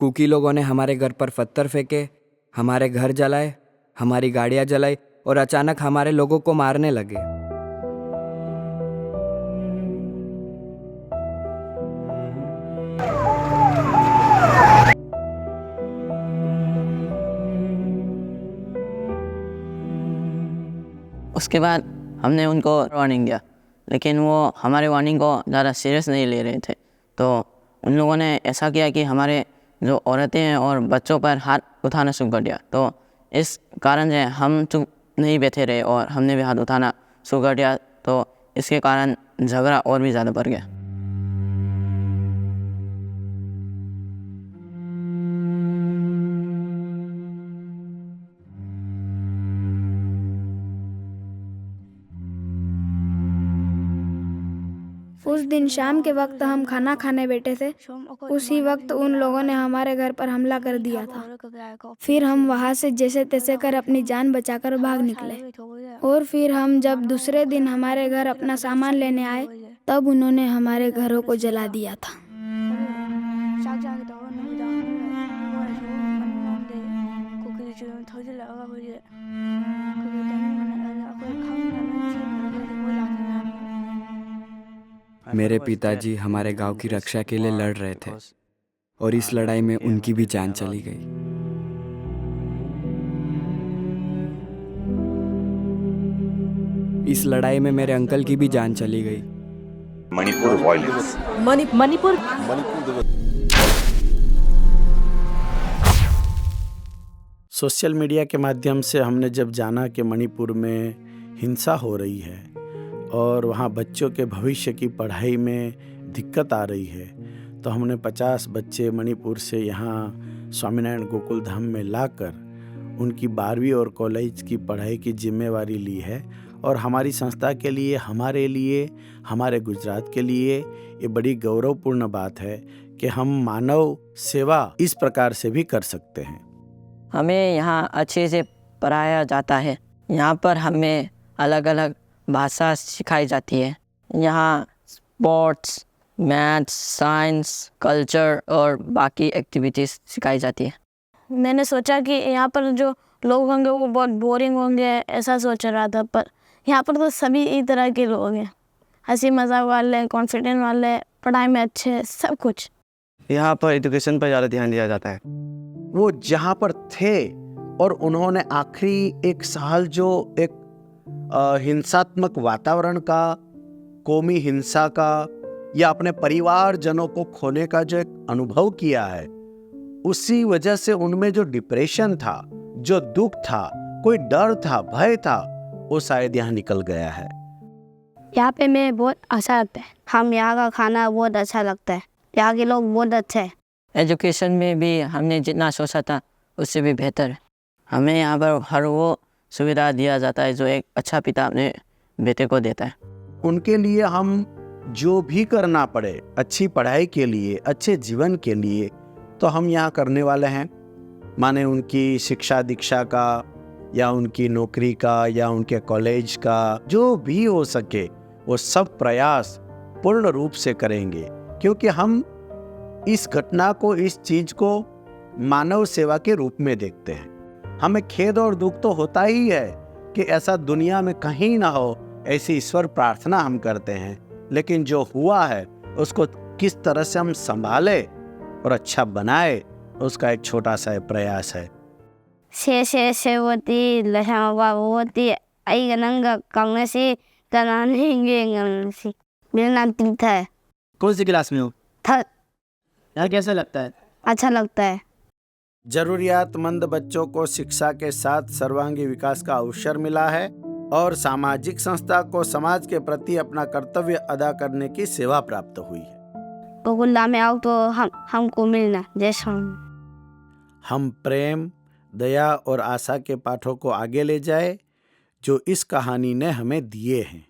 Cookie लोगों ने हमारे घर पर पत्थर फेंके, हमारे घर जलाए, हमारी गाड़ियां जलाई और अचानक हमारे लोगों को मारने लगे। उसके बाद हमने उनको वार्निंग दिया, लेकिन वो हमारे वार्निंग को ज़्यादा सीरियस नहीं ले रहे थे। तो उन लोगों ने ऐसा किया कि हमारे जो औरतें हैं और बच्चों पर हाथ उठाना शुरू कर दिया। तो इस कारण से हम चुप नहीं बैठे रहे और हमने भी हाथ उठाना शुरू कर दिया। तो इसके कारण झगड़ा और भी ज़्यादा बढ़ गया। उस दिन शाम के वक्त हम खाना खाने बैठे थे। उसी वक्त उन लोगों ने हमारे घर पर हमला कर दिया था। फिर हम वहां से जैसे तैसे कर अपनी जान बचाकर भाग निकले। और फिर हम जब दूसरे दिन हमारे घर अपना सामान लेने आए, तब उन्होंने हमारे घरों को जला दिया था। मेरे पिताजी हमारे गांव की रक्षा के लिए लड़ रहे थे और इस लड़ाई में उनकी भी जान चली गई। इस लड़ाई में मेरे अंकल की भी जान चली गई। Manipur violence, Manipur social media के माध्यम से हमने जब जाना कि मणिपुर में हिंसा हो रही है और वहाँ बच्चों के भविष्य की पढ़ाई में दिक्कत आ रही है, तो हमने 50 बच्चे मणिपुर से यहाँ स्वामीनारायण गोकुल धाम में लाकर उनकी 12वीं और कॉलेज की पढ़ाई की जिम्मेवारी ली है। और हमारी संस्था के लिए, हमारे लिए, हमारे गुजरात के लिए ये बड़ी गौरवपूर्ण बात है कि हम मानव सेवा इस प्रकार से भी कर सकते हैं। हमें यहाँ अच्छे से पढ़ाया जाता है। यहाँ पर हमें अलग अलग भाषा सिखाई जाती है। यहाँ स्पोर्ट्स, मैथ्स, साइंस, कल्चर और बाकी एक्टिविटीज़ सिखाई जाती है। मैंने सोचा कि यहाँ पर जो लोग होंगे वो बहुत बोरिंग होंगे, ऐसा सोच रहा था, पर यहाँ पर तो सभी एक तरह के लोग हैं। हंसी मजाक वाले, कॉन्फिडेंट वाले, पढ़ाई में अच्छे, सब कुछ। यहाँ पर एजुकेशन पर ज़्यादा ध्यान दिया जाता है। वो जहाँ पर थे और उन्होंने आखिरी एक साल जो एक हिंसात्मक वातावरण का, कौमी हिंसा का या अपने परिवारजनों को खोने का जो एक अनुभव किया है, उसी वजह से उनमें जो डिप्रेशन था, जो दुख था, कोई डर था, भय था, वो शायद यहाँ निकल गया है। यहाँ पे मैं बहुत अच्छा लगता है। हम यहाँ का खाना बहुत अच्छा लगता है। यहाँ के लोग बहुत अच्छे हैं। एजुकेशन में भी हमने जितना सोचा था उससे भी बेहतर है। हमें यहाँ पर हर वो सुविधा दिया जाता है जो एक अच्छा पिता अपने बेटे को देता है। उनके लिए हम जो भी करना पड़े अच्छी पढ़ाई के लिए, अच्छे जीवन के लिए, तो हम यहाँ करने वाले हैं। माने उनकी शिक्षा दीक्षा का या उनकी नौकरी का या उनके कॉलेज का, जो भी हो सके वो सब प्रयास पूर्ण रूप से करेंगे, क्योंकि हम इस घटना को, इस चीज को मानव सेवा के रूप में देखते हैं। हमें खेद और दुख तो होता ही है कि ऐसा दुनिया में कहीं ना हो, ऐसी ईश्वर प्रार्थना हम करते हैं, लेकिन जो हुआ है उसको किस तरह से हम संभाले और अच्छा बनाए, उसका एक छोटा सा प्रयास है। मेरा नाम तीर्था है। कौन सी क्लास में हो? थर्ड। यहाँ कैसा लगता है? अच्छा लगता है। जरूरियातमंद बच्चों को शिक्षा के साथ सर्वांगीण विकास का अवसर मिला है और सामाजिक संस्था को समाज के प्रति अपना कर्तव्य अदा करने की सेवा प्राप्त हुई है। गोकुलधाम में आओ तो हमको मिलना। जय श्री। हम प्रेम, दया और आशा के पाठों को आगे ले जाए जो इस कहानी ने हमें दिए हैं।